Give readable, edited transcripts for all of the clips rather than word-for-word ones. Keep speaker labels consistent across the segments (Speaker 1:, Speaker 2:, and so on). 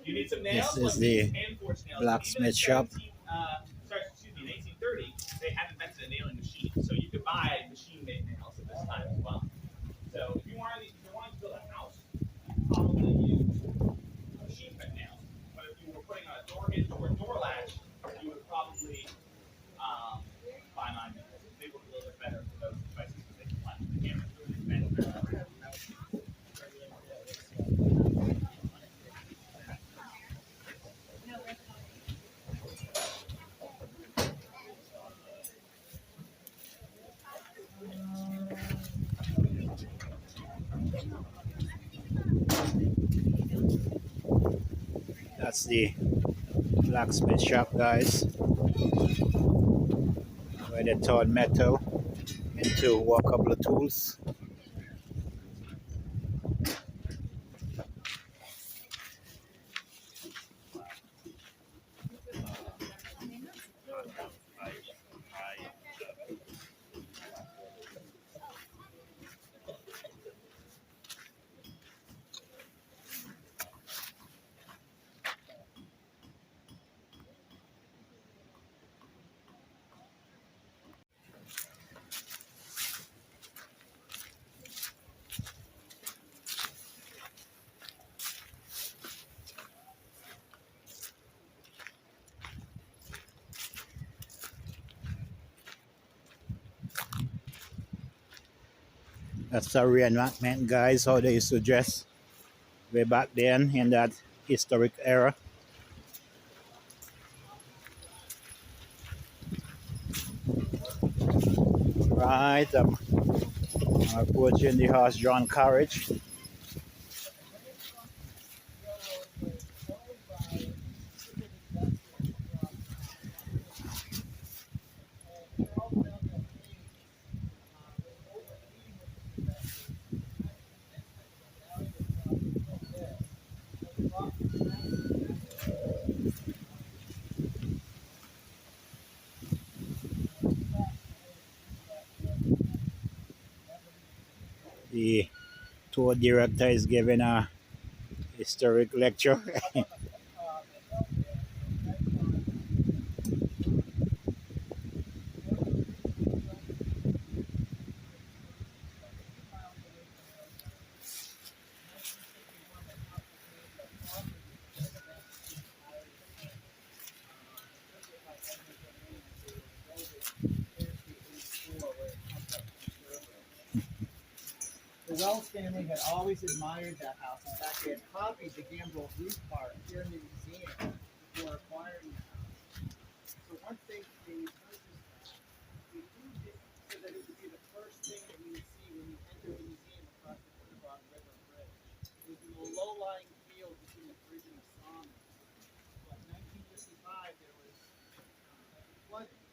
Speaker 1: You need some
Speaker 2: This
Speaker 1: nails?
Speaker 2: is the blacksmith shop.
Speaker 1: Sorry, excuse me, in 1830, they had invented a nailing machine, so you could buy machine-made nails at this time as well. So if you wanted to build a house, you probably use machine-cut nails. But if you were putting on a door hinge or a door latch, you would probably buy mine because they work a little bit better for those devices because they can flash the camera through and bend it around.
Speaker 2: That's the blacksmith shop, guys, where they turn metal into workable tools. That's the reenactment, guys, how they used to dress way back then in that historic era. Right, I'm approaching the horse-drawn carriage. The tour director is giving a historic lecture.
Speaker 3: The Wells family had always admired that house. In fact, they had copied the Gambrel roof part here in the museum before acquiring the house. So once they purchased that, they moved it so that it would be the first thing that you would see when you enter the museum across the Quinnipiac River Bridge. It was in the low-lying field between the bridge and the sawmill. But in 1955, there was flooding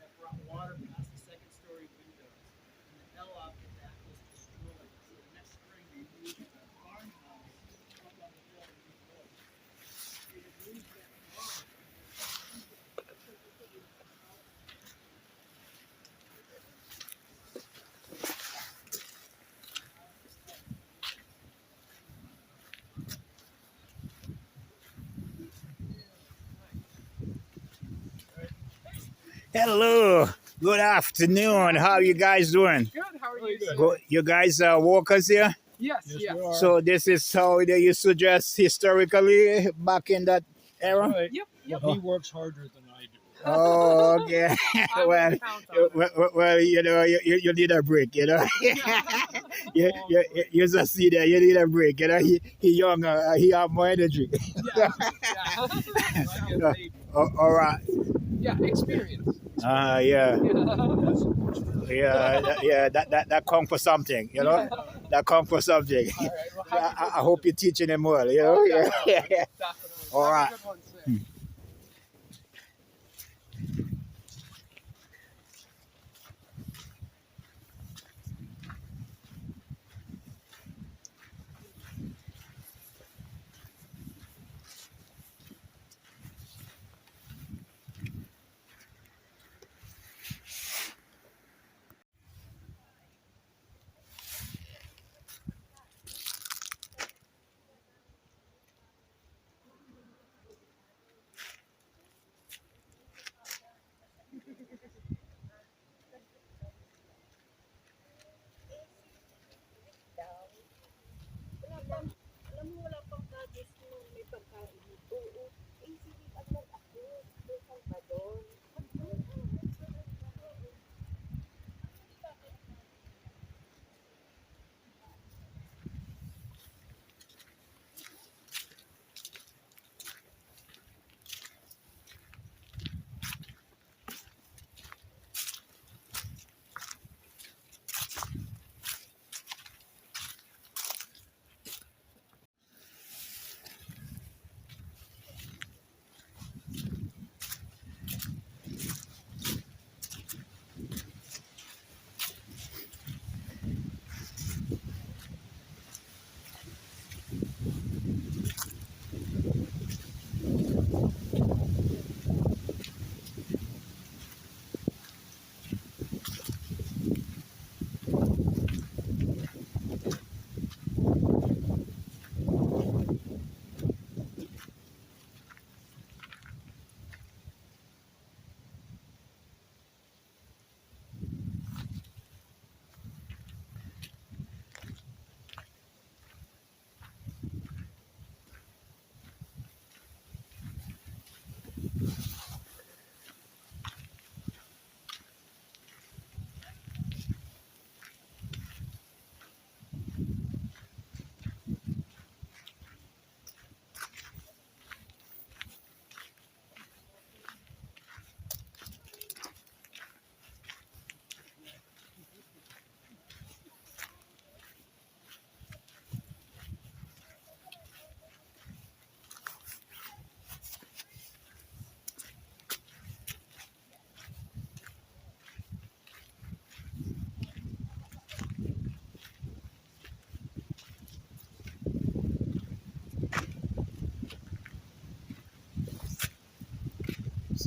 Speaker 3: that brought water past the second-story windows, and the bell off the back was destroyed. So the next spring, they moved the farmhouse up on the hill in East Village. They had moved that farm.
Speaker 2: Hello, good afternoon. How are you guys doing?
Speaker 4: Good. How are you?
Speaker 2: Good. You guys are workers here?
Speaker 4: Yes. Yes.
Speaker 2: So this is how they used to dress historically back in that era?
Speaker 5: Right.
Speaker 4: Yep.
Speaker 5: Well, he works harder than I do.
Speaker 2: Oh, okay.
Speaker 4: I
Speaker 2: well,
Speaker 4: wouldn't count on it.
Speaker 2: well, you know, you need a break, you know. You just see that you need a break, you know. He younger, he have more energy.
Speaker 4: Yeah.
Speaker 2: Uh, all right.
Speaker 4: Yeah. Experience.
Speaker 2: Yeah, yeah. That come for something, you know. That come for something.
Speaker 4: All right. Well,
Speaker 2: I hope you're teaching them well, you know. Yeah.
Speaker 4: definitely.
Speaker 2: All
Speaker 4: Have a
Speaker 2: right.
Speaker 4: good one, sir.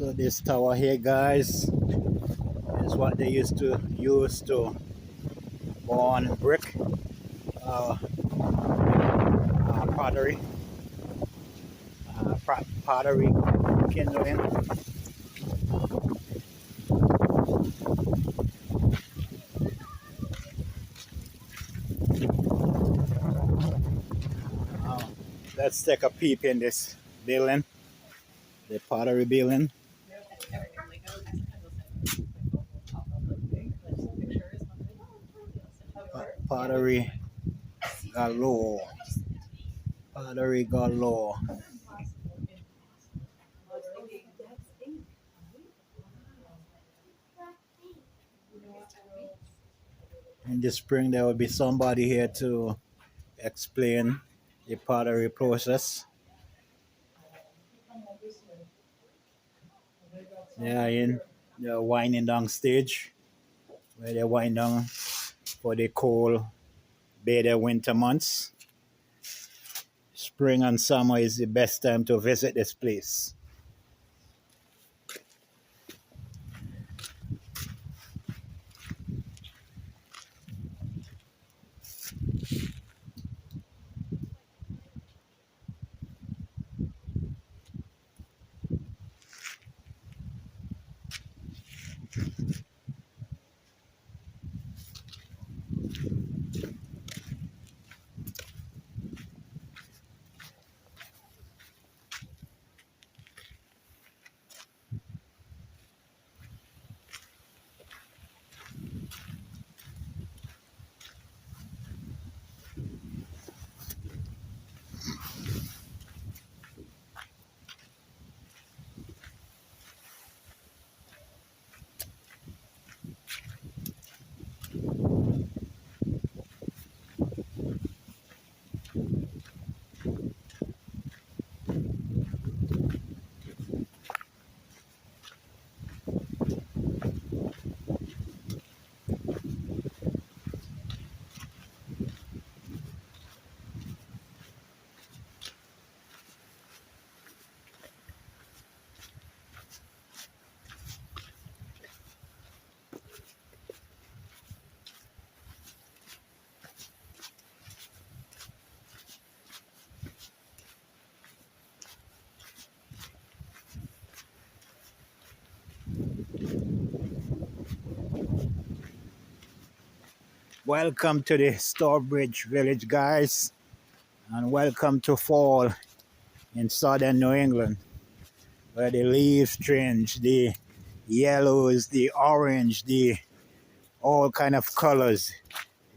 Speaker 2: So this tower here, guys, is what they used to use to burn brick, uh, pottery, pottery kindling. Uh, let's take a peep in this building, the pottery building. Pottery galore. Pottery galore. In the spring, there will be somebody here to explain the pottery process. They are in the winding down stage where they wind down for the cold, better winter months. Spring and summer is the best time to visit this place. Welcome to the Starbridge Village, guys, and welcome to fall in southern New England, where the leaves change, the yellows, the orange, the all kind of colors,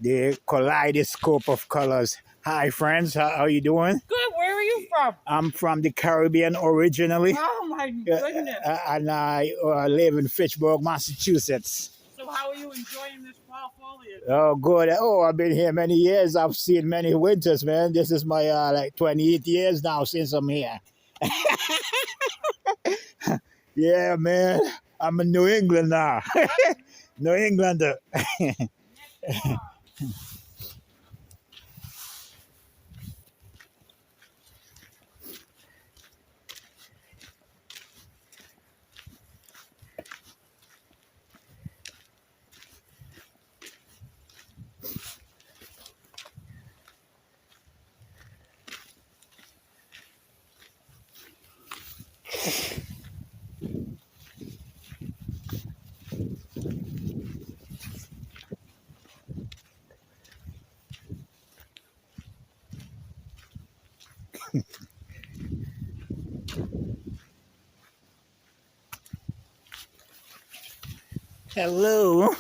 Speaker 2: the kaleidoscope of colors. Hi, friends, how you doing?
Speaker 6: Good. Where are you from?
Speaker 2: I'm from the Caribbean originally,
Speaker 6: Oh my goodness.
Speaker 2: and I live in Fitchburg, Massachusetts.
Speaker 6: So how are you enjoying this fall foliage?
Speaker 2: Oh, good. Oh, I've been here many years. I've seen many winters, man. This is my like 28 years now since I'm here. Yeah, man. I'm in New England now. New Englander. Hello.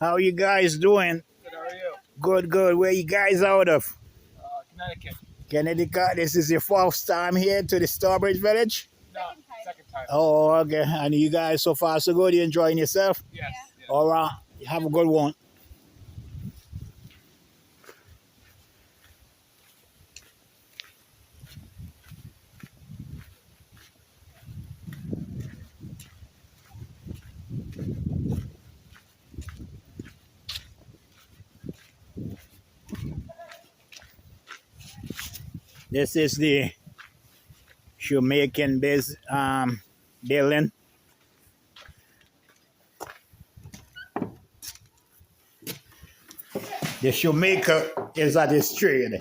Speaker 2: How you guys doing?
Speaker 4: Good, how are you?
Speaker 2: Good, good. Where you guys out of?
Speaker 4: Connecticut.
Speaker 2: Connecticut. This is your first time here to the Starbridge Village?
Speaker 4: No, second time.
Speaker 2: Oh, okay. And you guys so far so good? You enjoying yourself?
Speaker 4: Yes.
Speaker 2: All right. Have a good one. This is the shoemaking building The shoemaker is at his trade.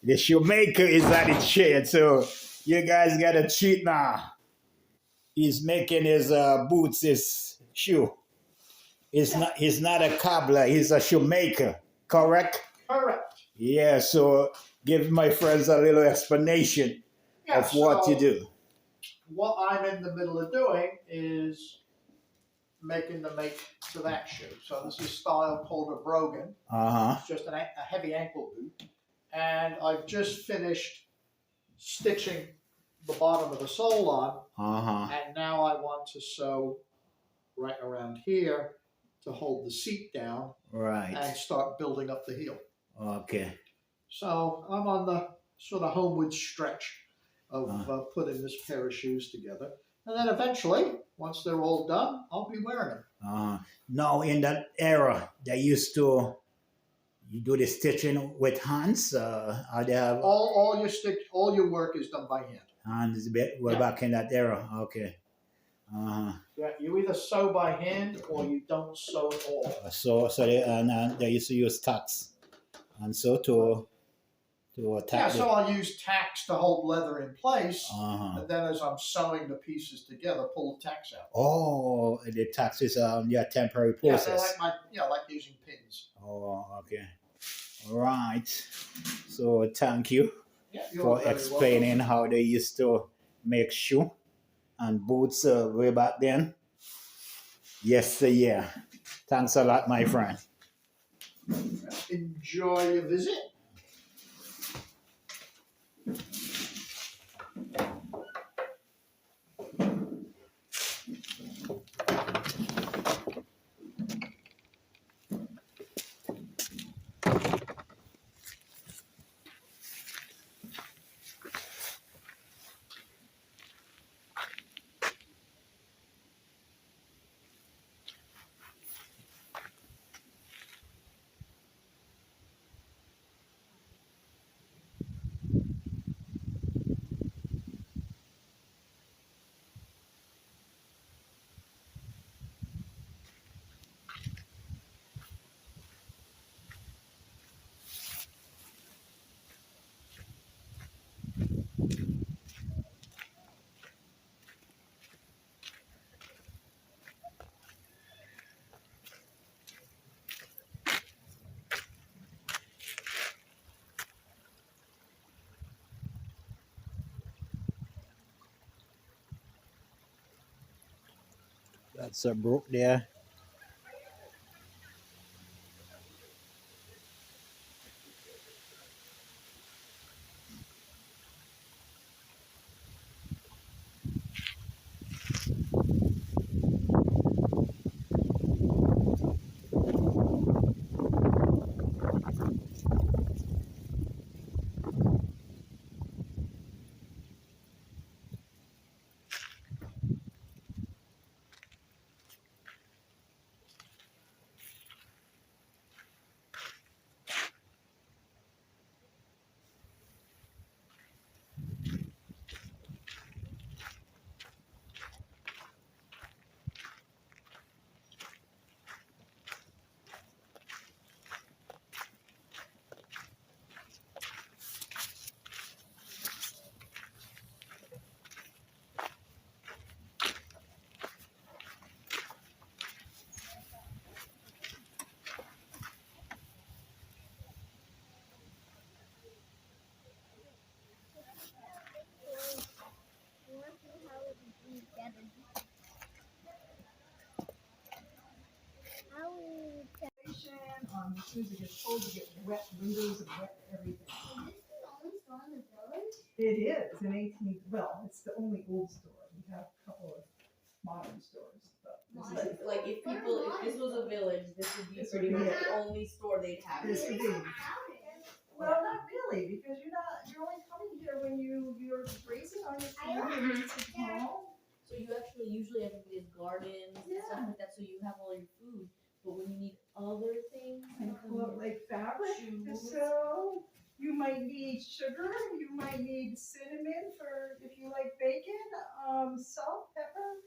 Speaker 2: The shoemaker is at his trade. So you guys gotta cheat now. He's making his boots, his shoe. He's not a cobbler, he's a shoemaker. Correct?
Speaker 3: Correct.
Speaker 2: Yeah, so give my friends a little explanation
Speaker 3: Yeah,
Speaker 2: of what
Speaker 3: so
Speaker 2: you do.
Speaker 3: what I'm in the middle of doing is making the make to that shoe. So this is style called a brogan.
Speaker 2: Uh-huh.
Speaker 3: It's just a heavy ankle boot. And I've just finished stitching the bottom of the sole on.
Speaker 2: Uh-huh.
Speaker 3: And now I want to sew right around here to hold the seat down
Speaker 2: Right.
Speaker 3: and start building up the heel.
Speaker 2: Okay.
Speaker 3: So I'm on the sort of homeward stretch of putting this pair of shoes together. And then eventually, once they're all done, I'll be wearing them.
Speaker 2: Now in that era, they used to you do the stitching with hands, or they have
Speaker 3: All your work is done by hand.
Speaker 2: hands we're
Speaker 3: Yeah.
Speaker 2: back in that era. Okay. Uh-huh.
Speaker 3: Yeah, you either sew by hand or you don't sew at all.
Speaker 2: So they used to use tacks and so to
Speaker 3: Yeah,
Speaker 2: attack
Speaker 3: so I'll use tacks to hold leather in place,
Speaker 2: uh-huh.
Speaker 3: and then as I'm sewing the pieces together, pull the tacks out.
Speaker 2: Oh, the tacks is temporary
Speaker 3: Yeah,
Speaker 2: process.
Speaker 3: they're like using pins.
Speaker 2: Oh, okay. All right. So thank you
Speaker 3: Yeah, you're
Speaker 2: for
Speaker 3: very
Speaker 2: explaining how they used to make shoe and boots way back then. Yes, sir, yeah. Thanks a lot, my friend.
Speaker 3: welcome. Enjoy your visit.
Speaker 2: That's a brook there.
Speaker 7: As soon as it gets cold, you get wet windows and wet everything.
Speaker 8: Is this the only store in the village?
Speaker 7: It is an 18th. Well, it's the only old store. We have a couple of modern stores, but this is
Speaker 8: Modern.
Speaker 9: Like if people, if this was a village, this would be
Speaker 7: This
Speaker 9: pretty
Speaker 7: would be
Speaker 9: much the only store they'd have.
Speaker 7: This
Speaker 9: here.
Speaker 7: would be. Well, not really, because you're only coming here when you're grazing on your farm and it's small.
Speaker 9: So you actually usually everybody's gardens and
Speaker 7: Yeah.
Speaker 9: stuff like that, so you have all your food. But when you need other things,
Speaker 7: And like fabric to
Speaker 9: Shoes.
Speaker 7: sew. You might need sugar, you might need cinnamon for if you like bacon, salt, pepper,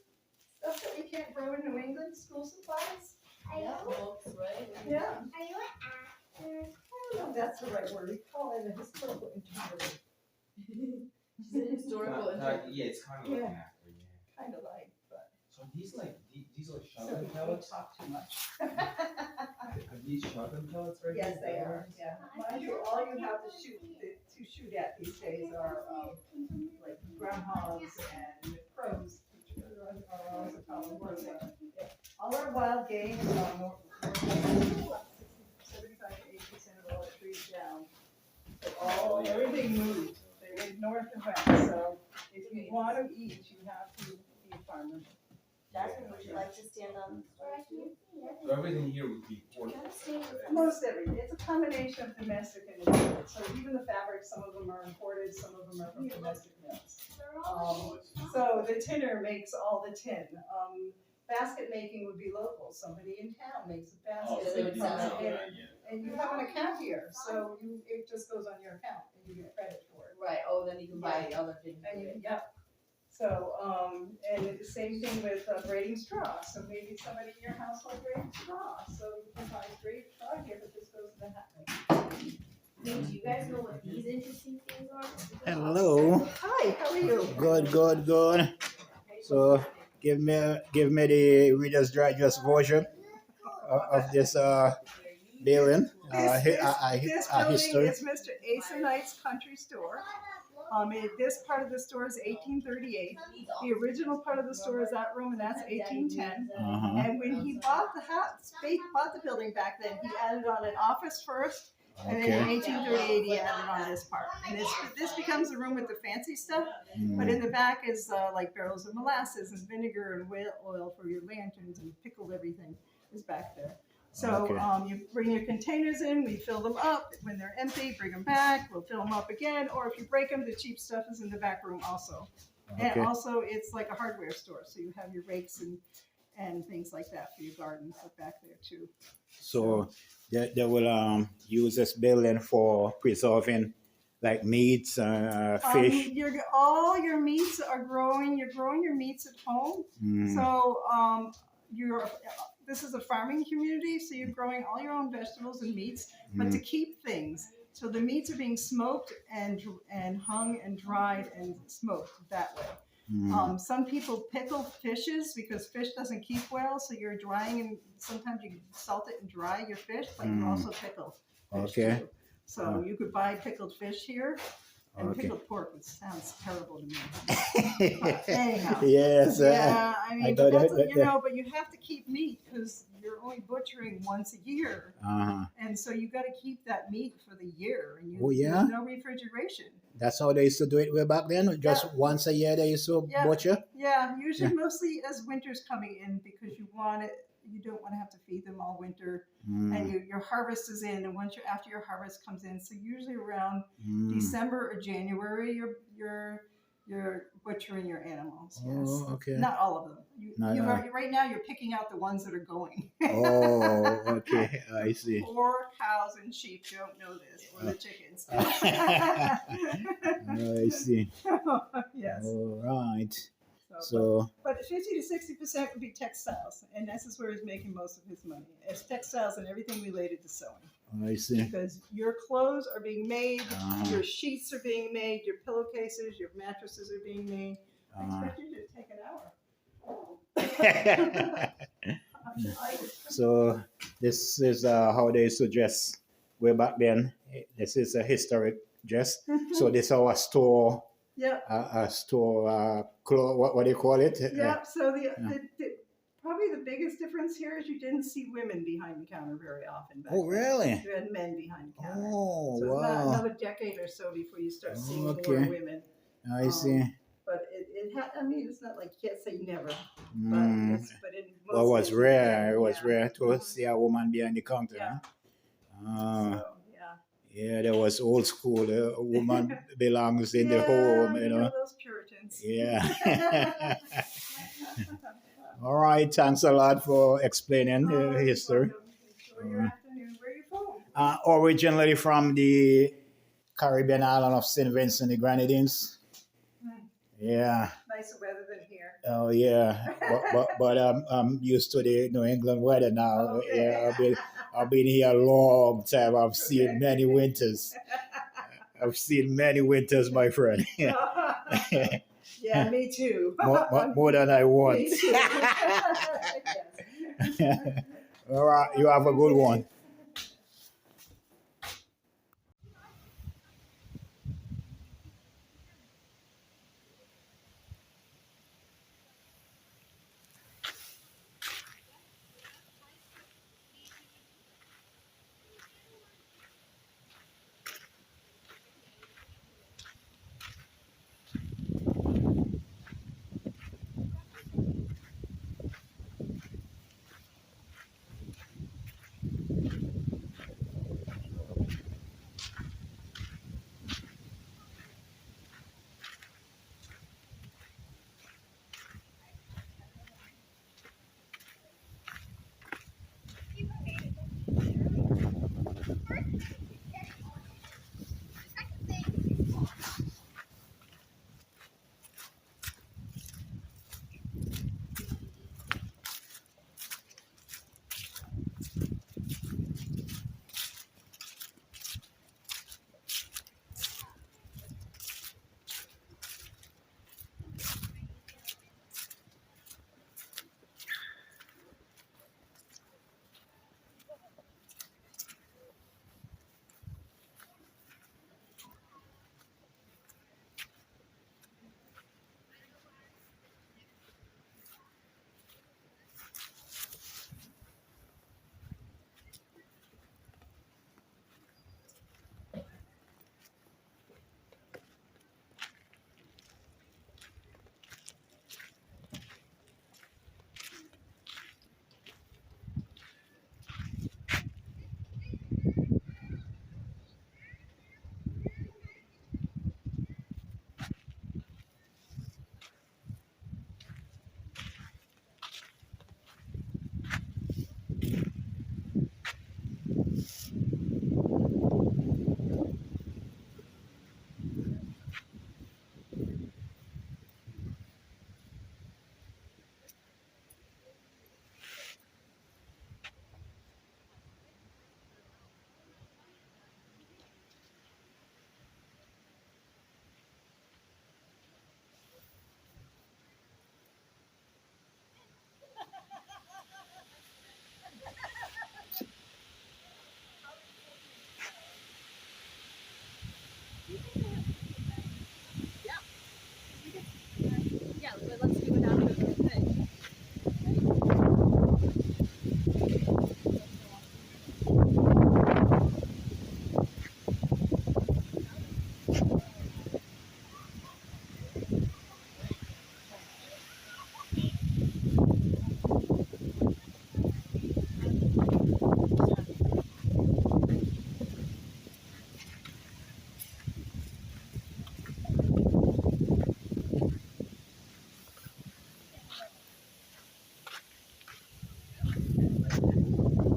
Speaker 7: stuff that we can't grow in New England, school supplies.
Speaker 9: yeah, books, right?
Speaker 7: Yeah.
Speaker 8: Are you an actor?
Speaker 7: that's the right word. We call it a historical integrity.
Speaker 9: She's an historical interpreter.
Speaker 10: Yeah, it's kind of
Speaker 7: Yeah.
Speaker 10: like an actor, yeah.
Speaker 7: Kind of like, but
Speaker 10: So these are
Speaker 7: so
Speaker 10: shotgun
Speaker 7: we don't
Speaker 10: pellets?
Speaker 7: talk too much.
Speaker 10: Are these shotgun pellets right
Speaker 7: Yes,
Speaker 10: here?
Speaker 7: they are, yeah. Mind you, all you have to shoot at these days are, like groundhogs and crows, which are always a problem. All our wild game is on 75 to 80% of all the trees down. So everything moves. They went north and west, so if you want to eat, you have to be a farmer.
Speaker 9: Jasmine, would you like to stand on the storage unit?
Speaker 10: So everything here would be pork.
Speaker 7: Most everything. It's a combination of domestic and imported. So even the fabrics, some of them are imported, some of them are from domestic mills. So the tinner makes all the tin. Basket making would be local. Somebody in town makes a basket and it comes in, and you have an account here, so it just goes on your account and you get credit for it.
Speaker 9: Right, oh, then you can buy the other things.
Speaker 7: And yep. So, and the same thing with braiding straw. So maybe somebody in your household braids straw. So you can buy braided straw here, but this goes to the hat maker.
Speaker 9: Hey, do you guys know what these interesting things are?
Speaker 2: Hello.
Speaker 7: Hi, how are you?
Speaker 2: Good. So give me the Reader's Digest version of this building.
Speaker 7: This building
Speaker 2: History.
Speaker 7: is Mr. Asa Knight's country store. This part of the store is 1838. The original part of the store is that room, and that's 1810. And when he bought the house, bought the building back then, he added on an office first, and then in 1838 he added on this part. And this becomes the room with the fancy stuff. But in the back is like barrels of molasses and vinegar and whale oil for your lanterns and pickled everything is back there. So you bring your containers in, we fill them up. When they're empty, bring them back, we'll fill them up again. Or if you break them, the cheap stuff is in the back room also. And also it's like a hardware store. So you have your rakes and things like that for your gardens back there too.
Speaker 2: So they will use this building for preserving like meats, fish.
Speaker 7: All your meats are growing. You're growing your meats at home. So this is a farming community, so you're growing all your own vegetables and meats, but to keep things. So the meats are being smoked and hung and dried and smoked that way. Some people pickle fishes because fish doesn't keep well, so you're drying, and sometimes you salt it and dry your fish, but you also pickle fish too. So you could buy pickled fish here. And pickled pork, which sounds terrible to me. Anyhow.
Speaker 2: Yes.
Speaker 7: Yeah, I mean, but you have to keep meat because you're only butchering once a year. And so you got to keep that meat for the year. And there's no refrigeration.
Speaker 2: That's how they used to do it way back then? Just once a year they used to butcher?
Speaker 7: Yeah, usually mostly as winter's coming in because you don't want to have to feed them all winter. And your harvest is in, and after your harvest comes in, so usually around December or January, you're butchering your animals. Yes.
Speaker 2: Oh, okay.
Speaker 7: Not all of them. Right now, you're picking out the ones that are going.
Speaker 2: Oh, okay. I see.
Speaker 7: Poor cows and sheep don't know this, or the chickens.
Speaker 2: I see.
Speaker 7: Yes.
Speaker 2: All right. So,
Speaker 7: but 50 to 60% would be textiles, and this is where he's making most of his money. It's textiles and everything related to sewing.
Speaker 2: I see.
Speaker 7: Because your clothes are being made, your sheets are being made, your pillowcases, your mattresses are being made. I expect you to take an hour.
Speaker 2: So this is how they suggest way back then. This is a historic dress. So this is our store.
Speaker 7: Yep.
Speaker 2: A store, what do you call it?
Speaker 7: Yep. So probably the biggest difference here is you didn't see women behind the counter very often. Back then.
Speaker 2: Really?
Speaker 7: You had men behind the counter.
Speaker 2: Oh,
Speaker 7: so
Speaker 2: wow.
Speaker 7: it's not another decade or so before you start seeing more women.
Speaker 2: I see.
Speaker 7: But it's not like you can't say never. But it
Speaker 2: was rare. It was rare to see a woman behind the counter.
Speaker 7: Yeah.
Speaker 2: Huh? Yeah, there was old school. A woman belongs in the home, you know.
Speaker 7: Those Puritans.
Speaker 2: Yeah. All right. Thanks a lot for explaining the history.
Speaker 7: Your afternoon. Where are you from?
Speaker 2: Originally from the Caribbean island of St. Vincent and the Grenadines. Yeah.
Speaker 7: Nicer weather than here.
Speaker 2: Oh yeah, but I'm used to the New England weather now.
Speaker 7: Okay.
Speaker 2: Yeah, I've been here a long time. I've seen many winters. I've seen many winters, my friend.
Speaker 7: Yeah, me too.
Speaker 2: More than I want.
Speaker 7: Me too. Yes.
Speaker 2: All right, you have a good one.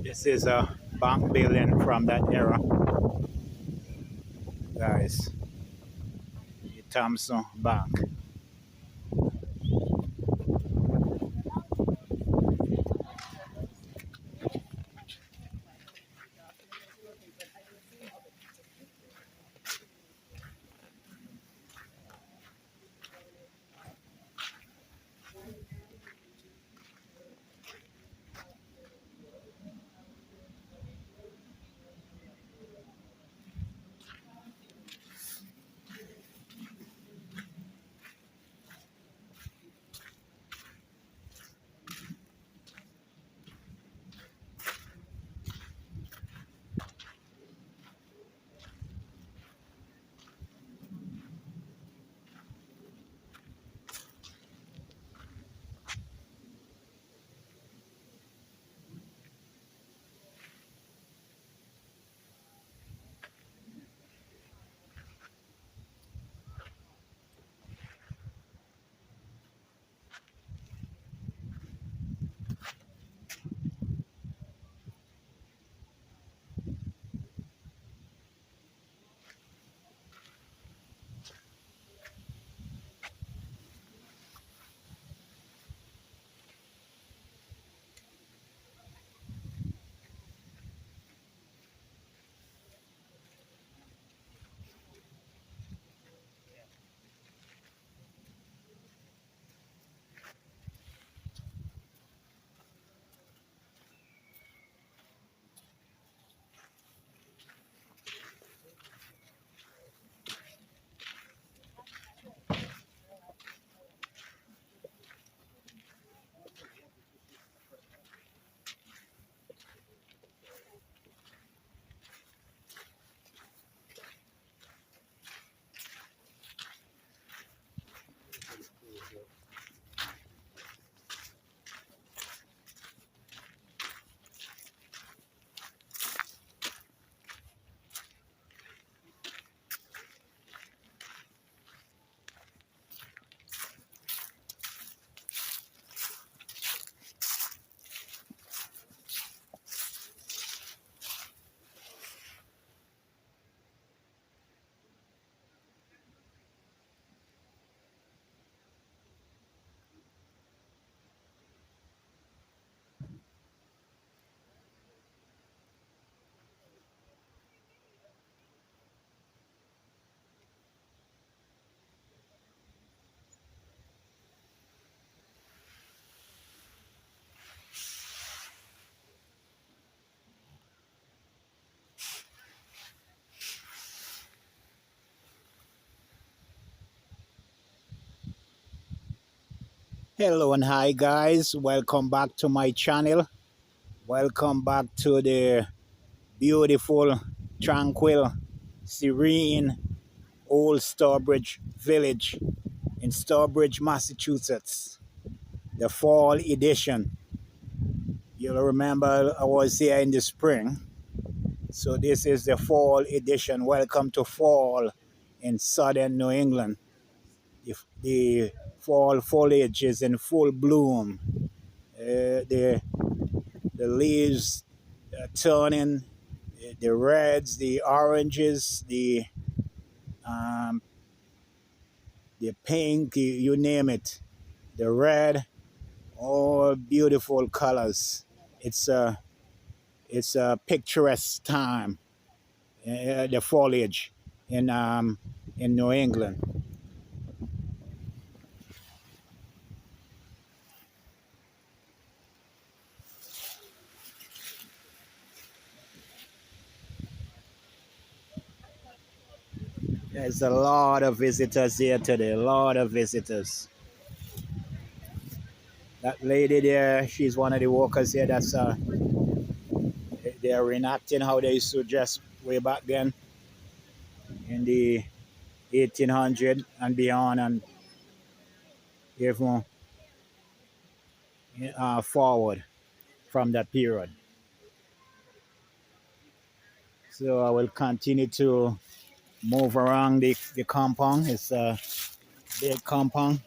Speaker 2: This is a bank building from that era, guys. The Thompson Bank. Hello and hi guys, welcome back to my channel. Welcome back to the beautiful, tranquil, serene old Starbridge village in Starbridge, Massachusetts. The fall edition. You'll remember I was here in the spring. So this is the fall edition. Welcome to fall in southern New England. The fall foliage is in full bloom. The leaves are turning, the reds, the oranges, um, the pink, you name it, the red, all beautiful colors. It's a picturesque time. The foliage in New England. There's a lot of visitors here today. A lot of visitors. That lady there, she's one of the workers here. They're reenacting how they used to dress way back then in the 1800 and beyond, and even forward from that period. So I will continue to move around the compound. It's a big compound.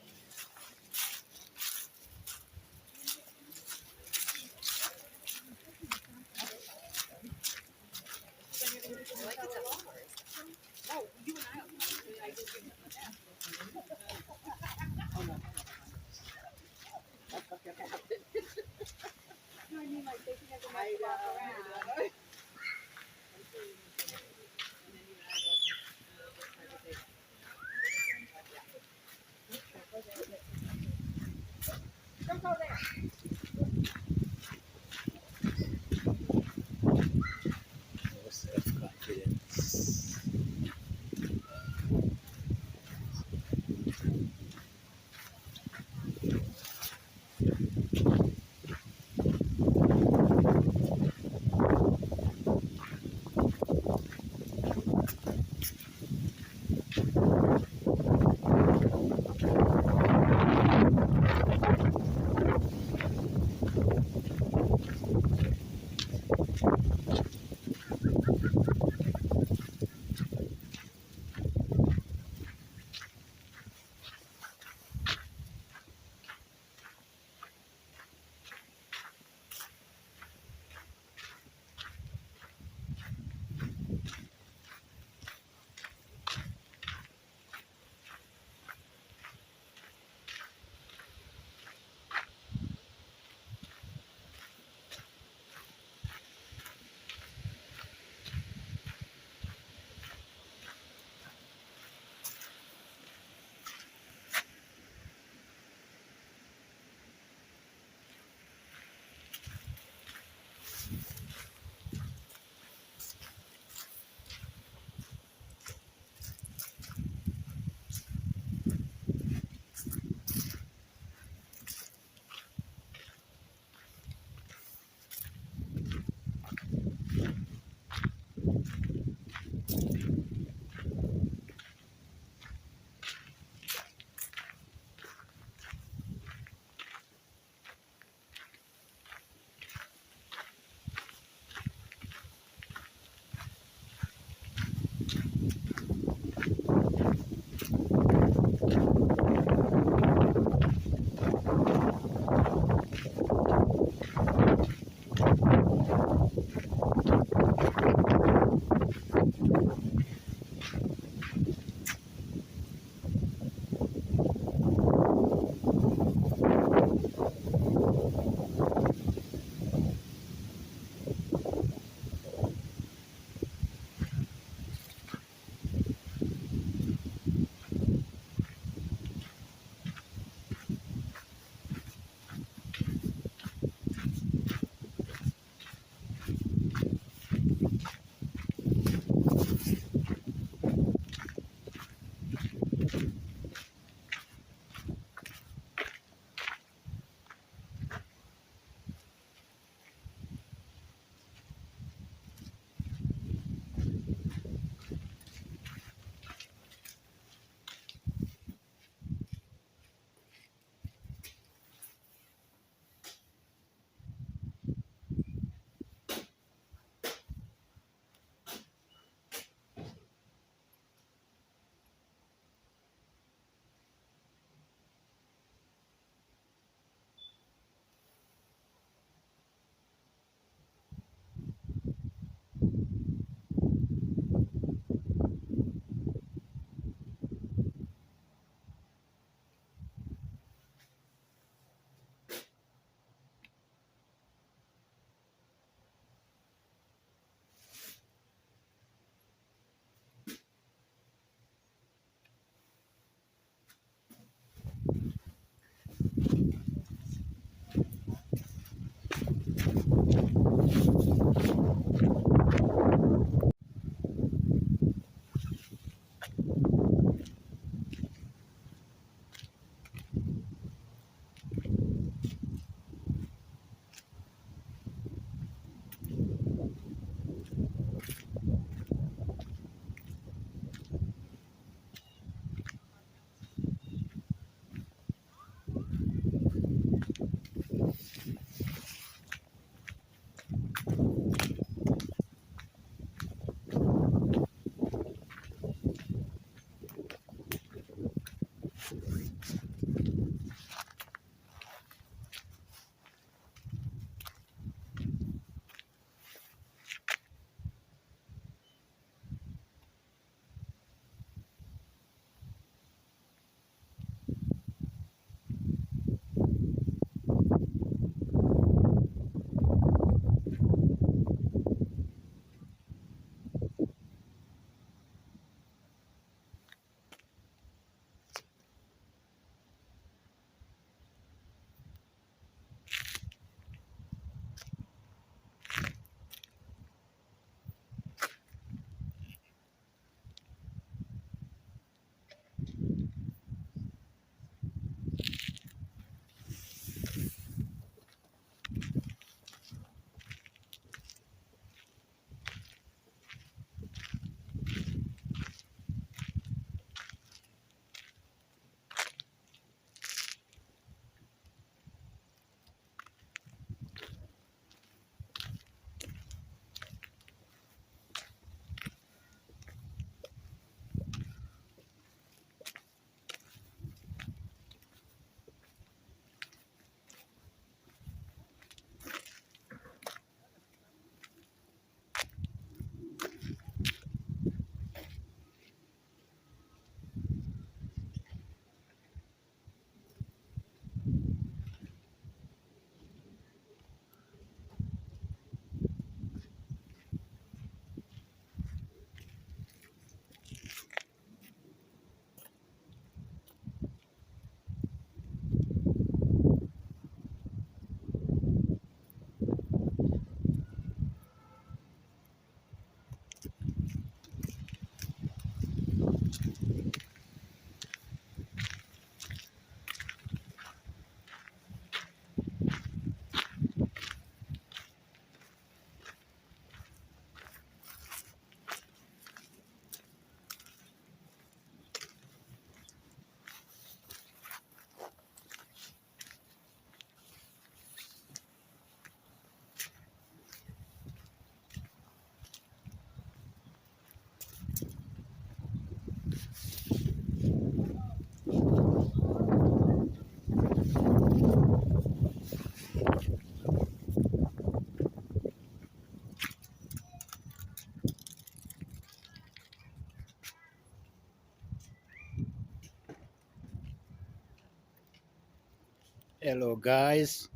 Speaker 2: Hello, guys.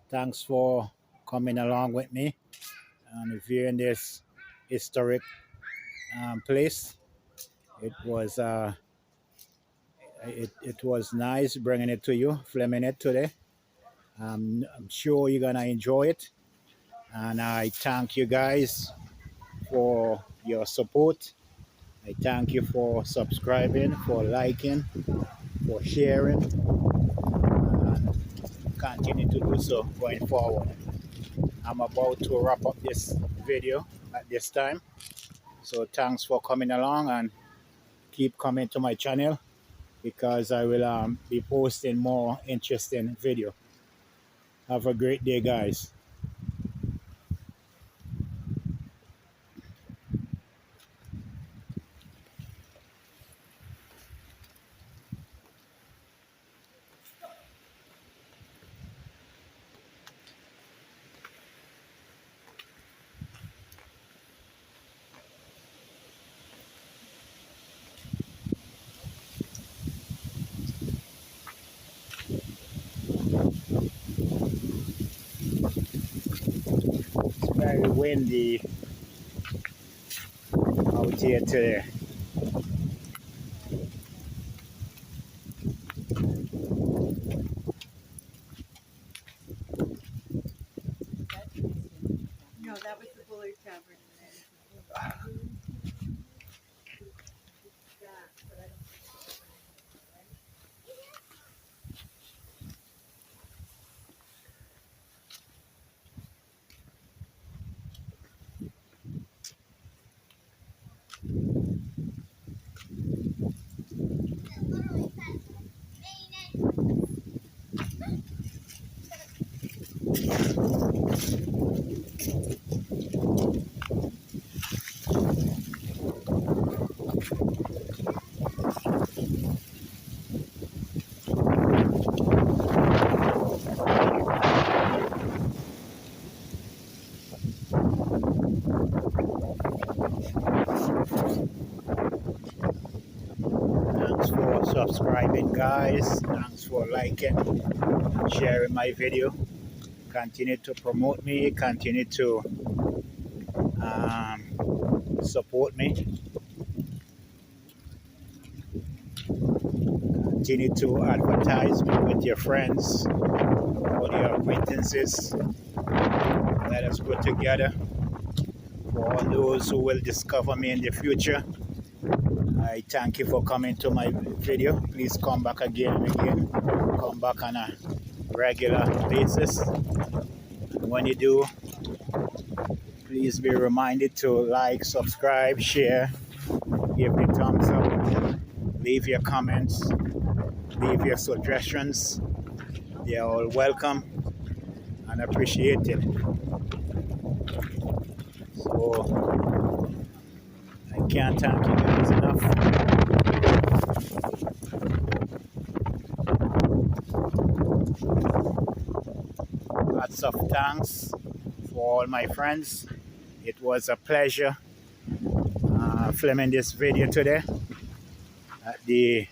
Speaker 2: Thanks for coming along with me and viewing this historic place. It was it was nice bringing it to you, filming it today. I'm sure you're gonna enjoy it, and I thank you guys for your support. I thank you for subscribing, for liking, for sharing, and continue to do so going forward. I'm about to wrap up this video at this time. So thanks for coming along and keep coming to my channel because I will be posting more interesting video. Have a great day, guys. It's very windy out here today.
Speaker 7: No, that was the Bully Tavern. Thanks for subscribing, guys. Thanks for liking and sharing my video. Continue to promote me. Continue to support me. Continue to advertise me with your friends or your acquaintances. Let us go together. For all those who will discover me in the future, I thank you for coming to my video. Please come back again and again. Come back on a regular basis. And when you do, please be reminded to like, subscribe, share, give the thumbs up, leave your comments, leave your suggestions. They are all welcome and appreciated. So I can't thank you guys enough. Lots of thanks for all my friends. It was a pleasure filming this video today at the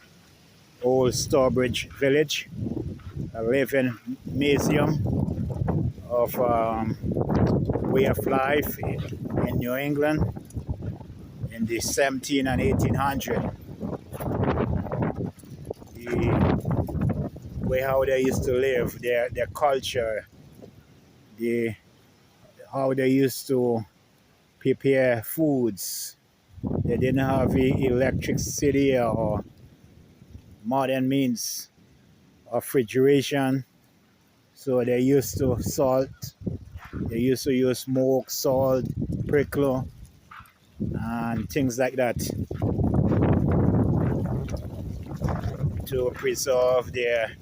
Speaker 7: old Starbridge Village, a living museum of way of life in New England in the 17 and 1800. The way how they used to live, their culture, how they used to prepare foods. They didn't have electricity or modern means of refrigeration, so they used to salt. They used to use smoke, salt, prickle, and things like that to preserve their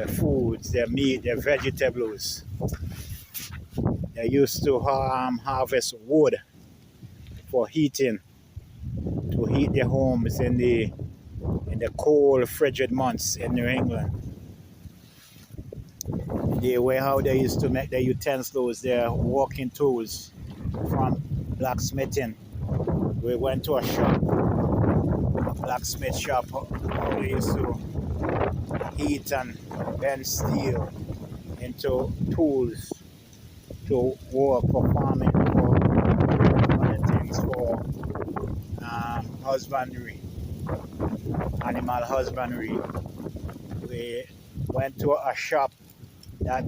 Speaker 7: foods, their meat, their vegetables. They used to harvest wood for heating, to heat their homes in the cold, frigid months in New England. The way how they used to make their utensils, their walking tools from blacksmithing. We went to a shop, a blacksmith shop, how they used to
Speaker 2: heat and bend steel into tools to work for farming, for other things, for husbandry, animal husbandry. We went to a shop that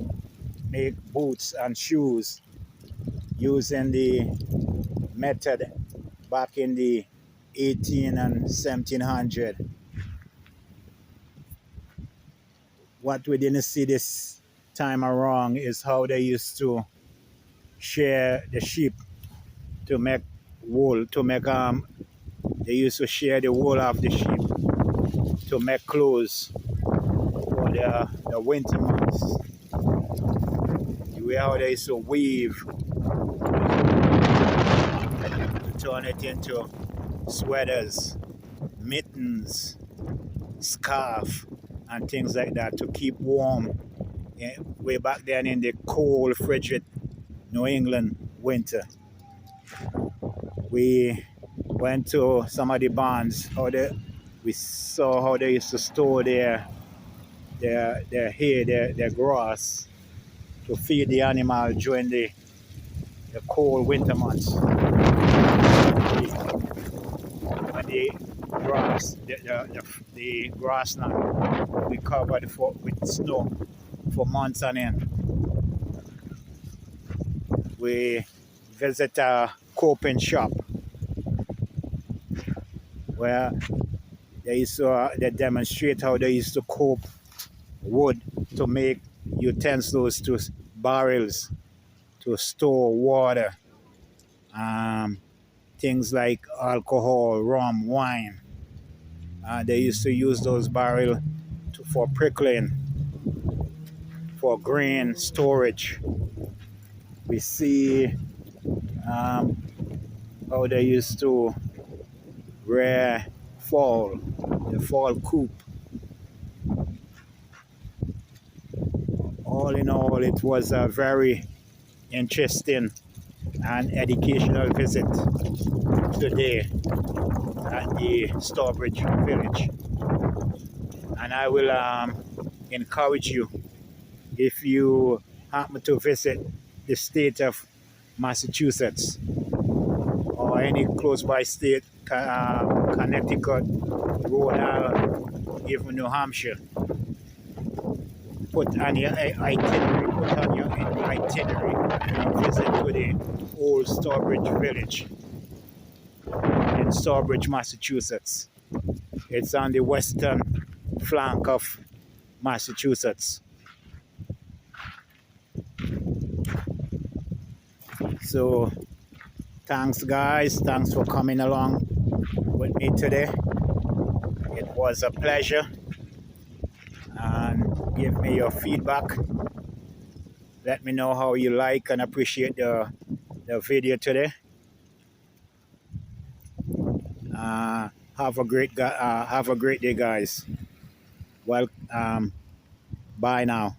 Speaker 2: make boots and shoes using the method back in the 18 and 1700. What we didn't see this time around is how they used to share the sheep to make wool, to make they used to share the wool of the sheep to make clothes for the winter months. The way how they used to weave to turn it into sweaters, mittens, scarf, and things like that to keep warm way back then in the cold, frigid New England winter. We went to some of the barns, we saw how they used to store their hay, their grass to feed the animal during the cold winter months. When the grass, the grassland will be covered with snow for months on end. We visit a coping shop where they demonstrate how they used to cope wood to make utensils, to barrels to store water, things like alcohol, rum, wine. They used to use those barrels for prickling, for grain storage. We see how they used to rear the fall coop. All in all, it was a very interesting and educational visit today at the Starbridge Village. And I will encourage you, if you happen to visit the state of Massachusetts or any close by state, Connecticut, Rhode Island, even New Hampshire, put on your itinerary and visit to the old Starbridge Village in Starbridge, Massachusetts. It's on the western flank of Massachusetts. So thanks guys, thanks for coming along with me today. It was a pleasure, and give me your feedback. Let me know how you like and appreciate the video today. Have a great day, guys. Well, bye now.